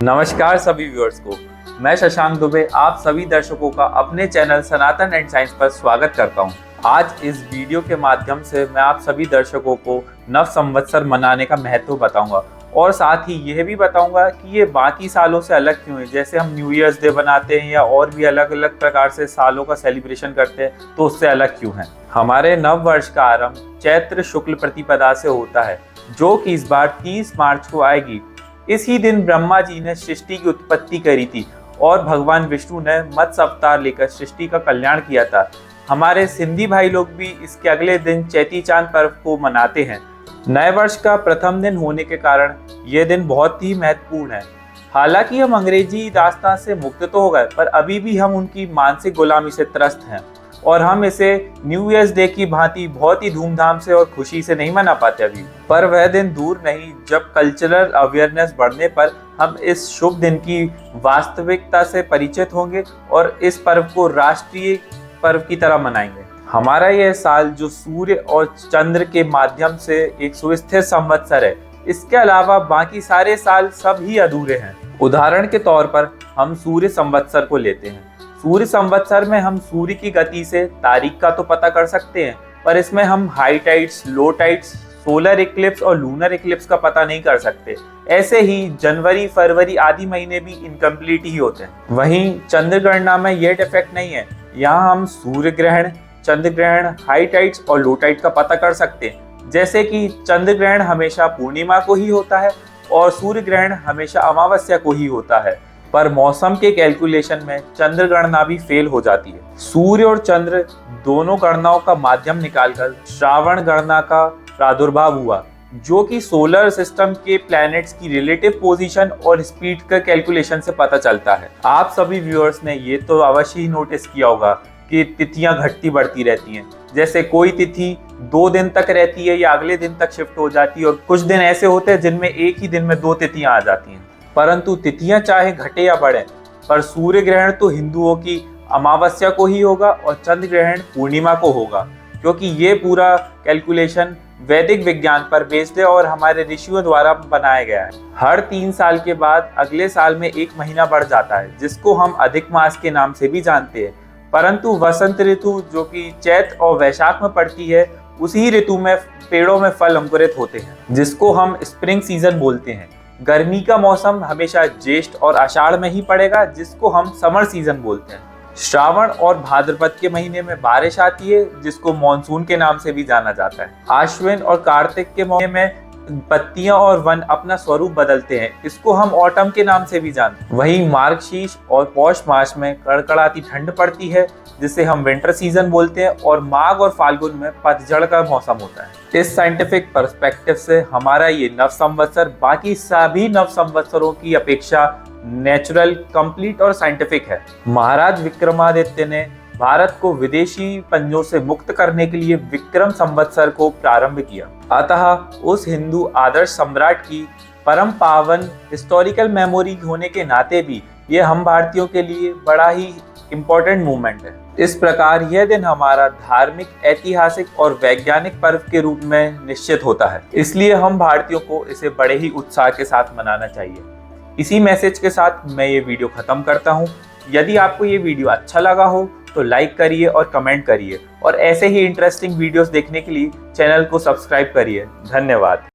नमस्कार सभी व्यूअर्स को। मैं शशांक दुबे आप सभी दर्शकों का अपने चैनल सनातन एंड साइंस पर स्वागत करता हूं। आज इस वीडियो के माध्यम से मैं आप सभी दर्शकों को नव संवत्सर मनाने का महत्व बताऊंगा और साथ ही यह भी बताऊंगा कि ये बाकी सालों से अलग क्यों है। जैसे हम न्यू ईयर्स डे बनाते हैं या और भी अलग अलग प्रकार से सालों का सेलिब्रेशन करते हैं, तो उससे अलग क्यों है। हमारे नव वर्ष का आरंभ चैत्र शुक्ल प्रतिपदा से होता है, जो कि इस बार 30 मार्च को आएगी। इसी दिन ब्रह्मा जी ने सृष्टि की उत्पत्ति करी थी और भगवान विष्णु ने मत्स्य अवतार लेकर सृष्टि का कल्याण किया था। हमारे सिंधी भाई लोग भी इसके अगले दिन चैती चांद पर्व को मनाते हैं। नए वर्ष का प्रथम दिन होने के कारण यह दिन बहुत ही महत्वपूर्ण है। हालांकि हम अंग्रेजी दास्तां से मुक्त तो हो गए, पर अभी भी हम उनकी मानसिक गुलामी से त्रस्त हैं और हम इसे न्यू ईयर्स डे की भांति बहुत ही धूमधाम से और खुशी से नहीं मना पाते अभी। पर वह दिन दूर नहीं जब कल्चरल अवेयरनेस बढ़ने पर हम इस शुभ दिन की वास्तविकता से परिचित होंगे और इस पर्व को राष्ट्रीय पर्व की तरह मनाएंगे। हमारा यह साल जो सूर्य और चंद्र के माध्यम से एक सुस्थिर संवत्सर है, इसके अलावा बाकी सारे साल सब ही अधूरे हैं। उदाहरण के तौर पर हम सूर्य संवत्सर को लेते हैं। सूर्य संवत्सर में हम सूर्य की गति से तारीख का तो पता कर सकते हैं, पर इसमें हम हाई टाइड्स, लो टाइड्स, सोलर इक्लिप्स और लूनर इक्लिप्स का पता नहीं कर सकते। ऐसे ही जनवरी, फरवरी आदि महीने भी इनकम्प्लीट ही होते हैं। वहीं चंद्र गणना में यह डिफेक्ट नहीं है। यहाँ हम सूर्य ग्रहण, चंद्र ग्रहण, हाई टाइड्स और लो टाइड का पता कर सकते हैं। जैसे कि चंद्र ग्रहण हमेशा पूर्णिमा को ही होता है और सूर्य ग्रहण हमेशा अमावस्या को ही होता है, पर मौसम के कैलकुलेशन में चंद्र गणना भी फेल हो जाती है। सूर्य और चंद्र दोनों गणनाओं का माध्यम निकालकर श्रावण गणना का प्रादुर्भाव हुआ, जो कि सोलर सिस्टम के प्लैनेट्स की रिलेटिव पोजीशन और स्पीड का कैलकुलेशन से पता चलता है। आप सभी व्यूअर्स ने ये तो अवश्य ही नोटिस किया होगा कि तिथियां घटती बढ़ती रहती हैं। जैसे कोई तिथि 2 दिन तक रहती है या अगले दिन तक शिफ्ट हो जाती है, और कुछ दिन ऐसे होते हैं जिनमें एक ही दिन में 2 तिथियां आ जाती हैं। परंतु तिथियां चाहे घटे या बढ़े, पर सूर्य ग्रहण तो हिंदुओं की अमावस्या को ही होगा और चंद्र ग्रहण पूर्णिमा को होगा, क्योंकि ये पूरा कैलकुलेशन वैदिक विज्ञान पर बेस्ड है और हमारे ऋषियों द्वारा बनाया गया है। हर 3 साल के बाद अगले साल में 1 महीना बढ़ जाता है, जिसको हम अधिक मास के नाम से भी जानते हैं। परंतु वसंत ऋतु, जो कि चैत्र और वैशाख में पड़ती है, उसी ऋतु में पेड़ों में फल अंकुरित होते हैं, जिसको हम स्प्रिंग सीजन बोलते हैं। गर्मी का मौसम हमेशा ज्येष्ठ और आषाढ़ में ही पड़ेगा, जिसको हम समर सीजन बोलते हैं। श्रावण और भाद्रपद के महीने में बारिश आती है, जिसको मॉनसून के नाम से भी जाना जाता है। आश्विन और कार्तिक के महीने में पत्तियां और वन अपना स्वरूप बदलते हैं, इसको हम ऑटम के नाम से भी जानते हैं। वहीं मार्गशीर्ष और पौष मास में कड़कड़ाती ठंड पड़ती है, जिसे हम विंटर सीजन बोलते हैं, और माघ और फाल्गुन में पतझड़ का मौसम होता है। इस साइंटिफिक पर्सपेक्टिव से हमारा ये नव संवत्सर बाकी सभी नव संवत्सरों की अपेक्षा नेचुरल, कंप्लीट और साइंटिफिक है। महाराज विक्रमादित्य ने भारत को विदेशी पंजों से मुक्त करने के लिए विक्रम संवत्सर को प्रारंभ किया। अतः उस हिंदू आदर्श सम्राट की परम पावन हिस्टोरिकल मेमोरी होने के नाते भी ये हम भारतीयों के लिए बड़ा ही इम्पोर्टेंट मूवमेंट है। इस प्रकार यह दिन हमारा धार्मिक, ऐतिहासिक और वैज्ञानिक पर्व के रूप में निश्चित होता है। इसलिए हम भारतीयों को इसे बड़े ही उत्साह के साथ मनाना चाहिए। इसी मैसेज के साथ मैं ये वीडियो खत्म करता हूँ। यदि आपको ये वीडियो अच्छा लगा हो तो लाइक करिए और कमेंट करिए, और ऐसे ही इंटरेस्टिंग वीडियोस देखने के लिए चैनल को सब्सक्राइब करिए। धन्यवाद।